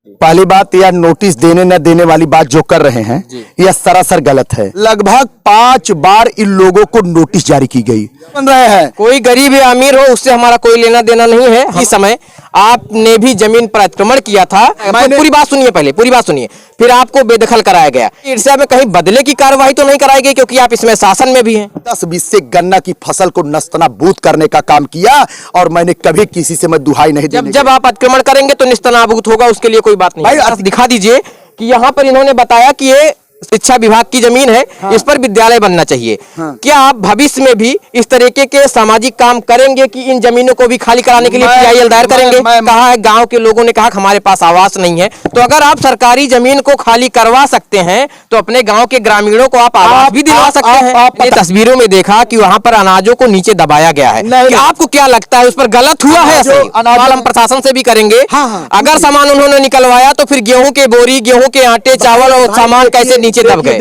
पहली बात, यह नोटिस देने न देने वाली बात जो कर रहे हैं यह सरासर गलत है। लगभग 5 बार इन लोगों को नोटिस जारी की गई। बन रहे हैं, कोई गरीब या अमीर हो उससे हमारा कोई लेना देना नहीं है। इस समय आपने भी जमीन पर अतिक्रमण किया था। पूरी बात सुनिए, पहले पूरी बात सुनिए, फिर आपको बेदखल कराया गया। ईर्ष्या में कहीं बदले की कार्रवाई तो नहीं कराई गई, क्योंकि आप इसमें शासन में भी हैं। 10-20 से गन्ना की फसल को नस्तनाबूद करने का काम किया और मैंने कभी किसी से मैं दुहाई नहीं दी। जब आप अतिक्रमण करेंगे तो निस्तनाबूद होगा, उसके लिए कोई बात नहीं। भाई आप दिखा दीजिए कि यहाँ पर इन्होंने बताया कि ये शिक्षा विभाग की जमीन है। हाँ। इस पर विद्यालय बनना चाहिए। हाँ। क्या आप भविष्य में भी इस तरीके के सामाजिक काम करेंगे कि इन जमीनों को भी खाली कराने के लिए PIL दायर करेंगे? कहा है, गांव के लोगों ने कहा कि हमारे पास आवास नहीं है। तो अगर आप सरकारी जमीन को खाली करवा सकते हैं तो अपने गांव के ग्रामीणों को आप आवास भी दिलवा सकते हैं। आपने तस्वीरों में देखा कि वहां पर अनाजों को नीचे दबाया गया है। आपको क्या लगता है, उस पर गलत हुआ है? सवाल हम प्रशासन से भी करेंगे। अगर सामान उन्होंने निकलवाया तो फिर गेहूं के बोरी, गेहूं के आटे, चावल और सामान कैसे नीचे दब गए?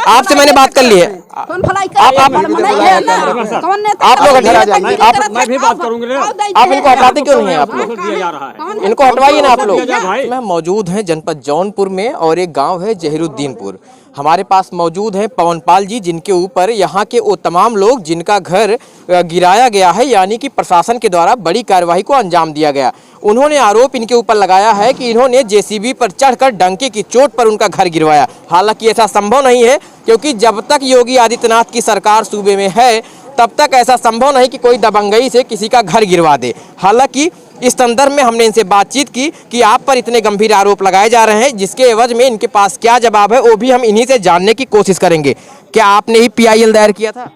आपसे मैंने बात कर ली है। आप लोग मैं भी बात करूंगा। आप इनको हटाते क्यों नहीं है? आप लोग इनको हटवाइए ना। आप लोग मैं मौजूद हैं जनपद जौनपुर में और एक गांव है जहीरुद्दीनपुर। हमारे पास मौजूद हैं पवनपाल जी, जिनके ऊपर यहाँ के वो तमाम लोग जिनका घर गिराया गया है, यानी कि प्रशासन के द्वारा बड़ी कार्यवाही को अंजाम दिया गया। उन्होंने आरोप इनके ऊपर लगाया है कि इन्होंने JCB पर चढ़कर डंके की चोट पर उनका घर गिरवाया। हालांकि ऐसा संभव नहीं है, क्योंकि जब तक योगी आदित्यनाथ की सरकार सूबे में है तब तक ऐसा संभव नहीं कि कोई दबंगई से किसी का घर गिरवा दे। हालांकि इस संदर्भ में हमने इनसे बातचीत की कि आप पर इतने गंभीर आरोप लगाए जा रहे हैं, जिसके एवज में इनके पास क्या जवाब है वो भी हम इन्हीं से जानने की कोशिश करेंगे। क्या आपने ही PIL दायर किया था?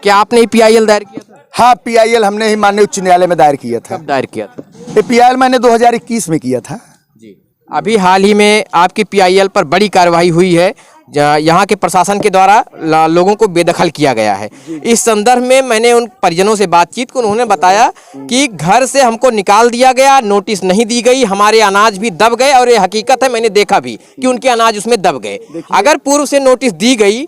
क्या आपने ही PIL दायर किया था? हाँ, PIL हमने ही माननीय उच्च न्यायालय में दायर किया था। कब दायर किया था? PIL मैंने 2021 में किया था जी। अभी हाल ही में आपकी PIL पर बड़ी कार्रवाई हुई है, यहाँ के प्रशासन के द्वारा लोगों को बेदखल किया गया है। इस संदर्भ में मैंने उन परिजनों से बातचीत को, उन्होंने बताया कि घर से हमको निकाल दिया गया, नोटिस नहीं दी गई, हमारे अनाज भी दब गए। और ये हकीकत है, मैंने देखा भी कि उनके अनाज उसमें दब गए। अगर पूर्व से नोटिस दी गई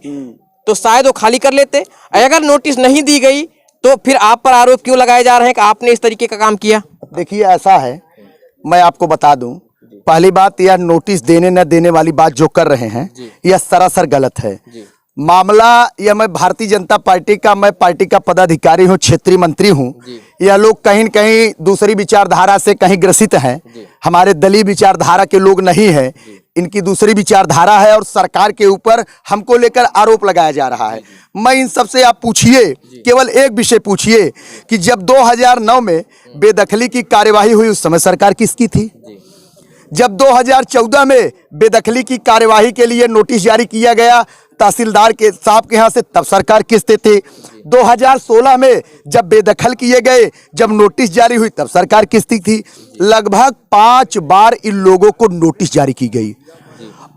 तो शायद वो खाली कर लेते। अगर नोटिस नहीं दी गई तो फिर आप पर आरोप क्यों लगाए जा रहे हैं कि आपने इस तरीके का काम किया? देखिए, ऐसा है, मैं आपको बता दूं, पहली बात, यह नोटिस देने न देने वाली बात जो कर रहे हैं यह सरासर गलत है। मामला यह, मैं भारतीय जनता पार्टी का, मैं पार्टी का पदाधिकारी हूं, क्षेत्रीय मंत्री हूं। यह लोग कहीं न कहीं दूसरी विचारधारा से कहीं ग्रसित हैं। हमारे दलीय विचारधारा के लोग नहीं हैं, इनकी दूसरी विचारधारा है और सरकार के ऊपर हमको लेकर आरोप लगाया जा रहा है। मैं इन सबसे आप पूछिए, केवल एक विषय पूछिए कि जब 2009 में बेदखली की कार्यवाही हुई उस समय सरकार किसकी थी? जब 2014 में बेदखली की कार्यवाही के लिए नोटिस जारी किया गया तहसीलदार के साहब के यहाँ से, तब सरकार किसते थे? 2016 में जब बेदखल किए गए, जब नोटिस जारी हुई, तब सरकार किसती थी? लगभग 5 बार इन लोगों को नोटिस जारी की गई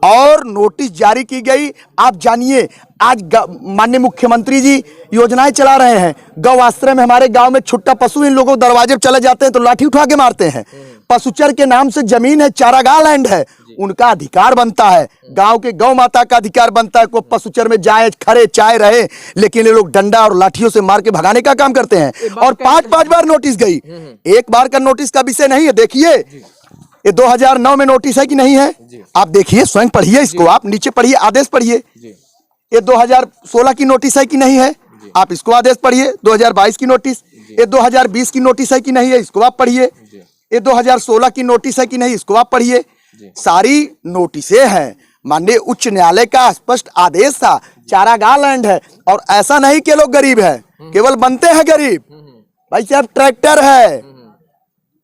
और नोटिस जारी की गई। आप जानिए, आज माननीय मुख्यमंत्री जी योजनाएं चला रहे हैं। गौ आश्रय में हमारे गांव में छुट्टा पशु इन लोगों दरवाजे पर चले जाते हैं तो लाठी उठा के मारते हैं। पशुचर के नाम से जमीन है, चारागाह लैंड है, उनका अधिकार बनता है, गांव के गौ माता का अधिकार बनता है। कोई पशुचर में जाए, खड़े चाय रहे, लेकिन ये लोग डंडा और लाठियों से मार के भगाने का काम करते हैं। और 5-5 बार नोटिस गई, एक बार का नोटिस का विषय नहीं है। देखिए, ये 2009 में नोटिस है कि नहीं है? आप देखिए, स्वयं पढ़िए इसको, आप नीचे पढ़िए, आदेश पढ़िए। ये 2016 की नोटिस है कि नहीं है? आप इसको आदेश पढ़िए। 2022 की नोटिस, ये 2020 की नोटिस है कि नहीं है? इसको आप पढ़िए। ये 2016 की नोटिस है कि नहीं? इसको आप पढ़िए। सारी नोटिसें हैं, माननीय उच्च न्यायालय का स्पष्ट आदेश था, चारागाह लैंड है। और ऐसा नहीं कि लोग गरीब हैं, केवल बनते हैं गरीब। भाई साहब, ट्रैक्टर है,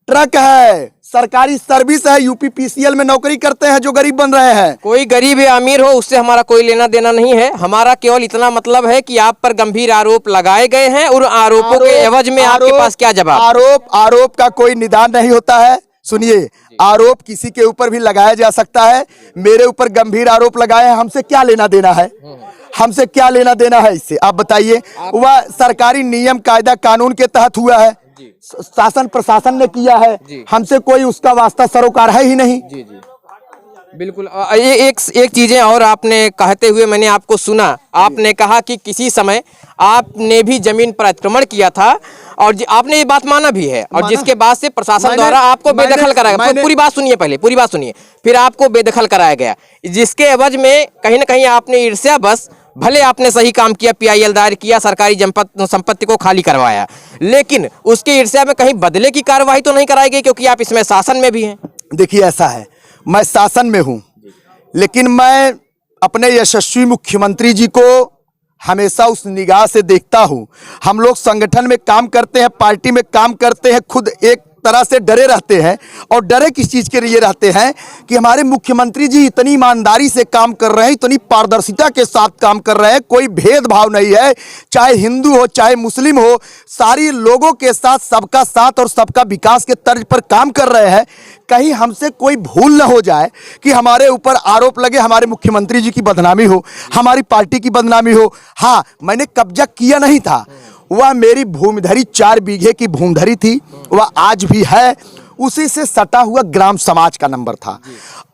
ट्रक है, सरकारी सर्विस है, UPPCL में नौकरी करते हैं जो गरीब बन रहे हैं। कोई गरीब या अमीर हो उससे हमारा कोई लेना देना नहीं है। हमारा केवल इतना मतलब है कि आप पर गंभीर आरोप लगाए गए हैं और आरोपों के एवज में आपके पास क्या जवाब? आरोप का कोई निदान नहीं होता है। सुनिए, आरोप किसी के ऊपर भी लगाया जा सकता है। मेरे ऊपर गंभीर आरोप लगाए हैं, हमसे क्या लेना देना है? हमसे क्या लेना देना है इससे? आप बताइए। वह सरकारी नियम, कायदा, कानून के तहत हुआ है, शासन प्रशासन ने किया है, हमसे कोई उसका वास्ता सरोकार है ही नहीं। बिल्कुल। ये एक चीजें और आपने कहते हुए मैंने आपको सुना, आपने कहा कि किसी समय आपने भी जमीन पर अतिक्रमण किया था और आपने ये बात माना भी है, और जिसके बाद से प्रशासन द्वारा आपको बेदखल कराया गया। पूरी बात सुनिए, पहले पूरी बात सुनिए, फिर आपको बेदखल कराया गया, जिसके एवज में कहीं ना कहीं आपने ईर्ष्या बस, भले आपने सही काम किया, PIL दायर किया, सरकारी संपत्ति को खाली करवाया, लेकिन उसके ईर्ष्या में कहीं बदले की कार्रवाई तो नहीं कराई गई, क्योंकि आप इसमें शासन में भी हैं। देखिए ऐसा है, मैं शासन में हूं, लेकिन मैं अपने यशस्वी मुख्यमंत्री जी को हमेशा उस निगाह से देखता हूं। हम लोग संगठन में काम करते हैं, पार्टी में काम करते हैं, खुद एक तरह से डरे रहते हैं। और डरे किस चीज़ के लिए रहते हैं कि हमारे मुख्यमंत्री जी इतनी ईमानदारी से काम कर रहे हैं, इतनी पारदर्शिता के साथ काम कर रहे हैं, कोई भेदभाव नहीं है, चाहे हिंदू हो चाहे मुस्लिम हो, सारी लोगों के साथ सबका साथ और सबका विकास के तर्ज पर काम कर रहे हैं। कहीं हमसे कोई भूल न हो जाए कि हमारे ऊपर आरोप लगे, हमारे मुख्यमंत्री जी की बदनामी हो, हमारी पार्टी की बदनामी हो। हाँ, मैंने कब्जा किया नहीं था, वह मेरी भूमिधरी 4 बीघे की भूमिधरी थी, वह आज भी है, उसी से सटा हुआ ग्राम समाज का नंबर था।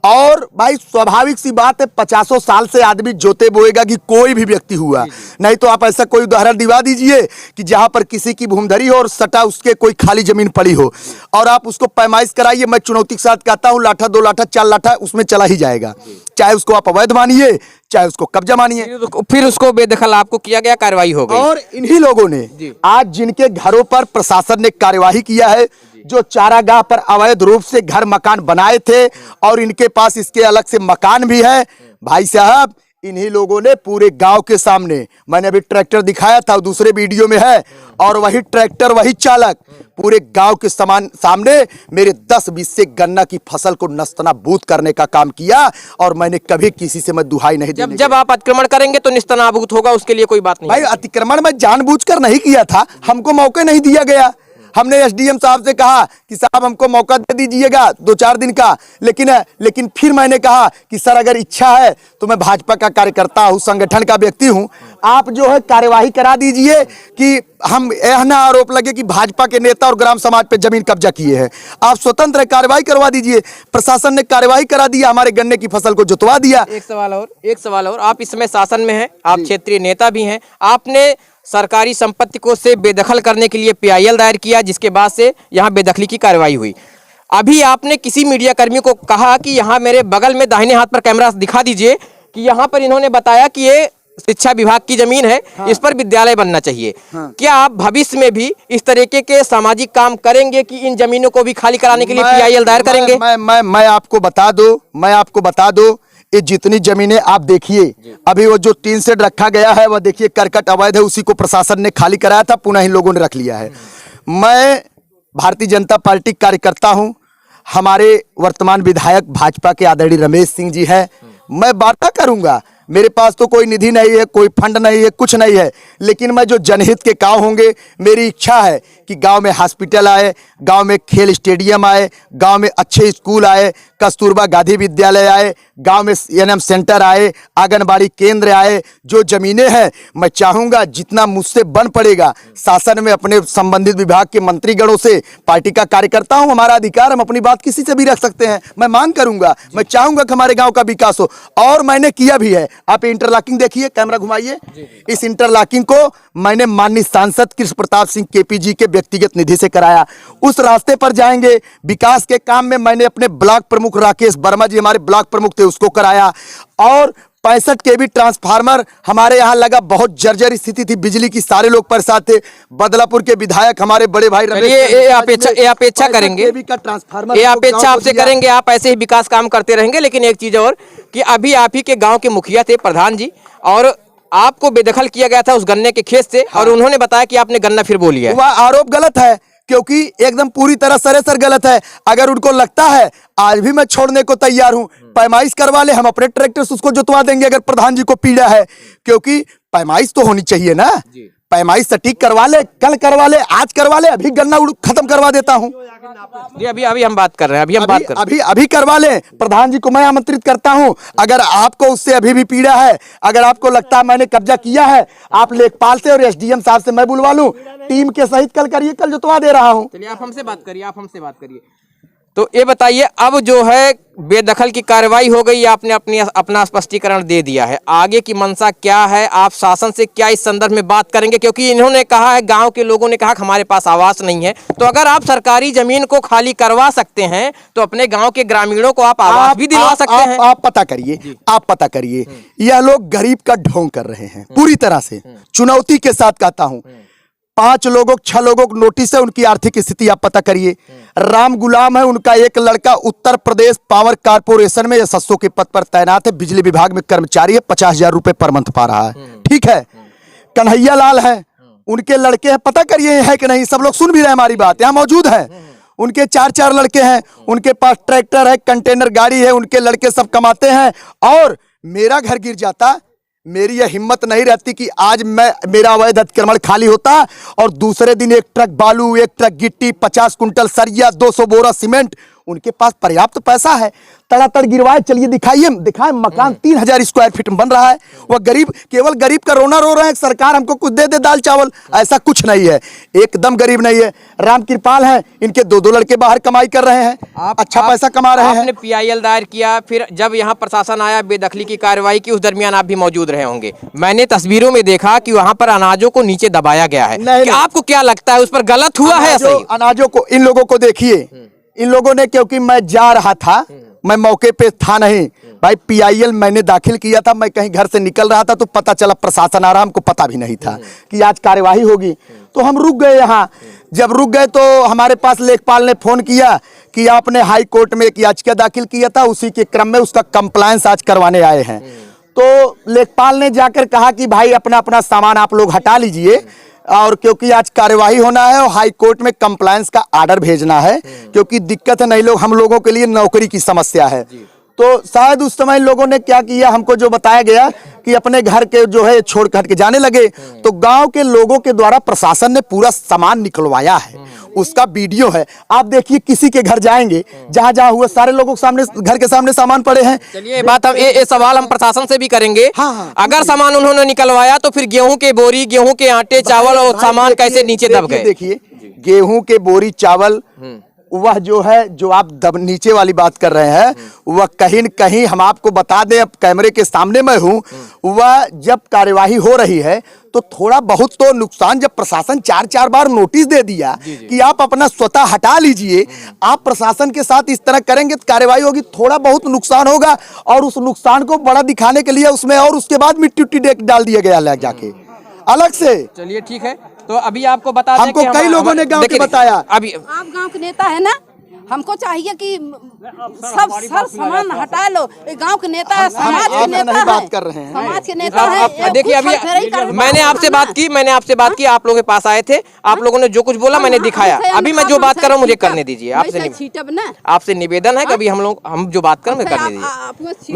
और भाई स्वाभाविक सी बात है, 50 साल से आदमी जोते बोएगा कि कोई भी व्यक्ति हुआ, नहीं तो आप ऐसा कोई उदाहरण दिवा दीजिए कि जहां पर किसी की भूमिधरी हो और सटा उसके कोई खाली जमीन पड़ी हो, और आप उसको पैमाइश कराइए। मैं चुनौती के साथ कहता हूं, लाठा 2 लाठा 4 लाठा उसमें चला ही जाएगा, चाहे उसको आप अवैध मानिए चाहे उसको कब्जा मानिए। फिर उसको बेदखल आपको किया गया, कार्रवाई हो गई। और इन्हीं लोगों ने आज जिनके घरों पर प्रशासन ने कार्यवाही किया है, जो चारागाह पर अवैध रूप से घर मकान बनाए थे और इनके पास इसके अलग से मकान भी है, भाई साहब इन्हीं लोगों ने पूरे गांव के सामने, मैंने अभी ट्रैक्टर दिखाया था, दूसरे वीडियो में है, और वही ट्रैक्टर वही चालक पूरे गांव के सामने मेरे 10-20 से गन्ना की फसल को नस्तनाबूद करने का काम किया। और मैंने कभी किसी से मैं दुहाई नहीं दी। जब आप अतिक्रमण करेंगे तो निस्तनाबूद होगा, उसके लिए कोई बात नहीं। भाई अतिक्रमण मैं जानबूझकर नहीं किया था, हमको मौका नहीं दिया गया। हमने SDM साहब से कहा कि साहब हमको मौका दे दीजिएगा 2-4 दिन का, लेकिन फिर मैंने कहा कि सर अगर इच्छा है तो मैं भाजपा का कार्यकर्ता हूं, संगठन का व्यक्ति हूं, आप जो है कार्यवाही करा दीजिए कि हम यह ना आरोप लगे कि भाजपा के नेता और ग्राम समाज पे जमीन कब्जा किए हैं। आप स्वतंत्र कार्यवाही करवा दीजिए। प्रशासन ने कार्यवाही करा दिया, हमारे गन्ने की फसल को जुतवा दिया। एक सवाल और, आप इसमें शासन में हैं, आप क्षेत्रीय नेता भी हैं, आपने सरकारी संपत्ति को से बेदखल करने के लिए PIL दायर किया, जिसके बाद से यहाँ बेदखली की कार्रवाई हुई। अभी आपने किसी मीडिया कर्मी को कहा कि यहाँ मेरे बगल में दाहिने हाथ पर कैमरा दिखा दीजिए कि यहाँ पर इन्होंने बताया कि ये शिक्षा विभाग की जमीन है, हाँ। इस पर विद्यालय बनना चाहिए, हाँ। क्या आप भविष्य में भी इस तरीके के सामाजिक काम करेंगे कि इन जमीनों को भी खाली कराने के लिए PIL दायर करेंगे? मैं आपको बता दूं, ये जितनी जमीनें आप देखिए, अभी वो जो टीन शेड रखा गया है वह देखिए करकट अवैध है, उसी को प्रशासन ने खाली कराया था, पुनः इन लोगों ने रख लिया है। मैं भारतीय जनता पार्टी कार्यकर्ता हूं, हमारे वर्तमान विधायक भाजपा के आदरणीय रमेश सिंह जी है, मैं वादा करूंगा, मेरे पास तो कोई निधि नहीं है, कोई फंड नहीं है, कुछ नहीं है, लेकिन मैं जो जनहित के काम होंगे, मेरी इच्छा है कि गांव में हॉस्पिटल आए, गांव में खेल स्टेडियम आए, गांव में अच्छे स्कूल आए, कस्तूरबा गांधी विद्यालय आए, गांव में ANM सेंटर आए, आंगनबाड़ी केंद्र आए। जो जमीनें हैं मैं चाहूंगा जितना मुझसे बन पड़ेगा, शासन में अपने संबंधित विभाग के मंत्रीगणों से, पार्टी का कार्यकर्ता हूं, हमारा अधिकार, हम अपनी बात किसी से भी रख सकते हैं, मैं मांग करूंगा, मैं चाहूंगा कि हमारे गांव का विकास हो, और मैंने किया भी है। आप इंटरलॉकिंग देखिए, कैमरा घुमाइए, इस इंटरलॉकिंग को मैंने माननीय सांसद कृष्ण प्रताप सिंह KP जी के व्यक्तिगत निधि से कराया। उस रास्ते पर जाएंगे। विकास के काम में मैंने अपने ब्लॉक प्रमुख राकेश वर्मा जी, हमारे ब्लॉक प्रमुख थे, उसको कराया। और 65 kV ट्रांसफार्मर हमारे यहाँ लगा, बहुत जर्जर स्थिति थी, बिजली की, सारे लोग परेशान थे। बदलापुर के विधायक हमारे बड़े भाई अपेक्षा करेंगे, ये अपेक्षा आपसे करेंगे, आप ऐसे ही विकास काम करते रहेंगे। लेकिन एक चीज और कि अभी आप ही के गांव के मुखिया थे प्रधान जी, और आपको बेदखल किया गया था उस गन्ने के खेत से, और उन्होंने बताया कि आपने गन्ना फिर बो लिया है। वह आरोप गलत है, क्योंकि एकदम पूरी तरह सरासर गलत है। अगर उनको लगता है, आज भी मैं छोड़ने को तैयार हूं, पैमाइश करवा ले, हम अपने ट्रैक्टर से उसको जुतवा देंगे अगर प्रधान जी को पीड़ा है, क्योंकि पैमाइश तो होनी चाहिए ना। पैमाइश सटीक करवा ले, कल करवा ले, आज करवा ले, अभी गन्ना खत्म करवा देता हूं। अभी हम बात कर रहे हैं, अभी करवा ले। प्रधान जी को मैं आमंत्रित करता हूं, अगर आपको उससे अभी भी पीड़ा है, अगर आपको लगता है मैंने कब्जा किया है, आप लेखपाल से और SDM साहब से मैं बुलवा लूं, टीम के सहित कल करिए, कल जुतवा दे रहा हूं। चलिए आप हमसे बात करिए, तो ये बताइए, अब जो है बेदखल की कार्रवाई हो गई, आपने अपना स्पष्टीकरण दे दिया है, आगे की मंशा क्या है? आप शासन से क्या इस संदर्भ में बात करेंगे? क्योंकि इन्होंने कहा है, गांव के लोगों ने कहा कि हमारे पास आवास नहीं है। तो अगर आप सरकारी जमीन को खाली करवा सकते हैं तो अपने गांव के ग्रामीणों को आप आवास भी दिलवा सकते हैं। आप पता करिए, यह लोग गरीब का ढोंग कर रहे हैं पूरी तरह से। चुनौती के साथ कहता हूं, 5 लोगों 6 लोगों को नोटिस है, उनकी आर्थिक स्थिति आप पता करिए। राम गुलाम है, उनका एक लड़का उत्तर प्रदेश पावर कारपोरेशन में एसएसओ के पद पर तैनात है, बिजली विभाग में कर्मचारी है, 50,000 रुपए पर मंथ पा रहा है। ठीक है। कन्हैया लाल है, उनके लड़के हैं, पता करिए है कि नहीं, सब लोग सुन भी रहे हैं हमारी बात, यहाँ मौजूद है। उनके 4 लड़के हैं, उनके पास ट्रैक्टर है, कंटेनर गाड़ी है, उनके लड़के सब कमाते हैं। और मेरा घर गिर जाता, मेरी यह हिम्मत नहीं रहती कि आज मेरा अवैध अतिक्रमण खाली होता और दूसरे दिन 1 ट्रक बालू, 1 ट्रक गिट्टी, 50 कुंटल सरिया, 200 बोरा सीमेंट, उनके पास पर्याप्त पैसा है, तड़ातड़ गिरवाए। चलिए दिखाएं मकान 3000 स्क्वायर फीट में बन रहा है। वह गरीब, केवल गरीब का रोना रो रहे हैं, सरकार हमको कुछ दे दे, दाल चावल, ऐसा कुछ नहीं है, एकदम गरीब नहीं है। राम कृपाल है, इनके 2 लड़के बाहर कमाई कर रहे हैं, अच्छा पैसा कमा रहे हैं। आपने PIL दायर किया, फिर जब यहाँ प्रशासन आया, बेदखली की कार्रवाई की, उस दरमियान आप भी मौजूद रहे होंगे। मैंने तस्वीरों में देखा कि वहाँ पर अनाजों को नीचे दबाया गया है। नहीं। आपको क्या लगता है, उस पर गलत हुआ है? सही अनाजों को, इन लोगों को देखिए, इन लोगों ने, क्योंकि मैं जा रहा था, मैं मौके पे था नहीं भाई, PIL मैंने दाखिल किया था, मैं कहीं घर से निकल रहा था तो पता चला प्रशासन आ रहा, हमको पता भी नहीं था कि आज कार्यवाही होगी, तो हम रुक गए यहाँ। जब रुक गए तो हमारे पास लेखपाल ने फोन किया कि आपने हाई कोर्ट में एक याचिका दाखिल किया था, उसी के क्रम में उसका कंप्लायंस आज करवाने आए हैं। तो लेखपाल ने जाकर कहा कि भाई अपना अपना सामान आप लोग हटा लीजिए, और क्योंकि आज कार्यवाही होना है और हाई कोर्ट में कंप्लायंस का आर्डर भेजना है, क्योंकि दिक्कत है, नहीं लोग, हम लोगों के लिए नौकरी की समस्या है। तो शायद उस समय लोगों ने क्या किया, हमको जो बताया गया कि अपने घर के जो है छोड़ कर के जाने लगे, तो गांव के लोगों के द्वारा प्रशासन ने पूरा सामान निकलवाया है, उसका वीडियो है। आप देखिए, किसी के घर जाएंगे, जहां जहां हुआ, सारे लोगों के सामने, घर के सामने सामान पड़े हैं। चलिए, बात हम ये सवाल हम प्रशासन से भी करेंगे। हाँ, अगर सामान उन्होंने निकलवाया तो फिर गेहूं के बोरी, गेहूं के आटे, चावल और सामान कैसे नीचे दब गए? देखिए, गेहूं के बोरी, चावल, वह जो है, जो आप नीचे वाली बात कर रहे हैं, वह कहीं न कहीं हम आपको बता दें, अब कैमरे के सामने मैं हूं, वह जब कार्यवाही हो रही है तो थोड़ा बहुत तो नुकसान, जब प्रशासन 4 बार नोटिस दे दिया कि आप अपना स्वतः हटा लीजिए, आप प्रशासन के साथ इस तरह करेंगे तो कार्यवाही होगी, थोड़ा बहुत नुकसान होगा, और उस नुकसान को बड़ा दिखाने के लिए उसमें और उसके बाद मिट्टी उट्टी डाल दिया गया अलग जाके, अलग से। चलिए ठीक है, तो अभी आपको बता दें हमको कई लोगों ने गांव के बताया। अभी आप गांव के नेता है ना, हमको चाहिए कि सब सामान हटा लो। गांव के नेता है, समाज के नेता है, बात कर रहे हैं, समाज के नेता है। देखिए, अभी मैंने आपसे बात की, आप लोगों के पास आए थे, आप लोगों ने जो कुछ बोला मैंने दिखाया। अभी मैं जो बात कर रहा हूँ मुझे करने दीजिए, आपसे निवेदन है कि अभी हम जो बात कर रहे हैं करने दीजिए।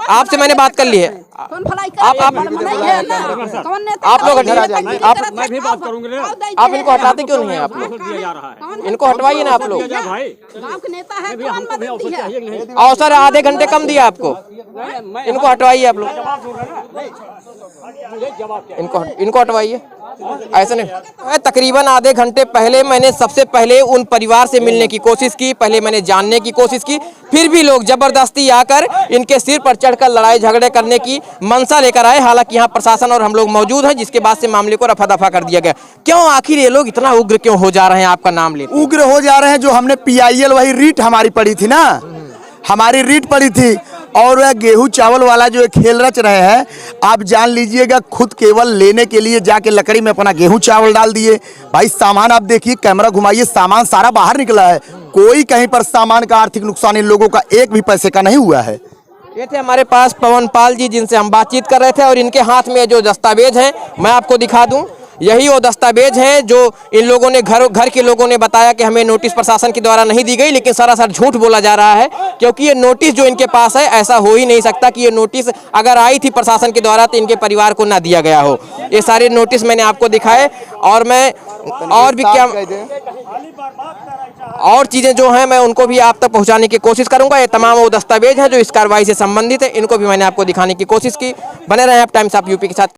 आपसे मैंने बात कर ली है, आप लोग आप इनको हटाते क्यों नहीं है? आप लोग इनको हटवाइए ना, आप लोग। गांव के नेता है, कौन मदद दिया? अवसर आधे घंटे कम दिया आपको, इनको हटवाइए आप लोग, इनको हटवाइए, ऐसे नहीं। तकरीबन आधे घंटे पहले मैंने सबसे पहले उन परिवार से मिलने की कोशिश की, पहले मैंने जानने की कोशिश की, फिर भी लोग जबरदस्ती आकर इनके सिर पर चढ़कर लड़ाई झगड़े करने की मंशा लेकर आए। हालांकि यहाँ प्रशासन और हम लोग मौजूद हैं, जिसके बाद से मामले को रफा दफा कर दिया गया। क्यों आखिर ये लोग इतना उग्र क्यों हो जा रहे हैं? आपका नाम ले उग्र हो जा रहे हैं, जो हमने PIL, वही रीट हमारी पड़ी थी ना, हमारी रीट पड़ी थी, और वह गेहूं चावल वाला जो खेल रच रहे हैं, आप जान लीजिएगा, खुद केवल लेने के लिए जाके लकड़ी में अपना गेहूं चावल डाल दिए। भाई सामान आप देखिए, कैमरा घुमाइए, सामान सारा बाहर निकला है, कोई कहीं पर सामान का आर्थिक नुकसान इन लोगों का एक भी पैसे का नहीं हुआ है। ये थे हमारे पास पवन पाल जी, जिनसे हम बातचीत कर रहे थे, और इनके हाथ में जो दस्तावेज हैं मैं आपको दिखा दूं, यही वो दस्तावेज हैं जो इन लोगों ने घर के लोगों ने बताया कि हमें नोटिस प्रशासन के द्वारा नहीं दी गई, लेकिन सरासर झूठ बोला जा रहा है, क्योंकि ये नोटिस जो इनके पास है, ऐसा हो ही नहीं सकता कि ये नोटिस अगर आई थी प्रशासन के द्वारा तो इनके परिवार को ना दिया गया हो। ये सारे नोटिस मैंने आपको दिखाए, और मैं और भी क्या और चीज़ें जो हैं मैं उनको भी आप तक पहुंचाने की कोशिश करूंगा। ये तमाम वो दस्तावेज हैं जो इस कार्रवाई से संबंधित है, इनको भी मैंने आपको दिखाने की कोशिश की। बने रहें आप टाइम्स ऑफ यूपी के साथ।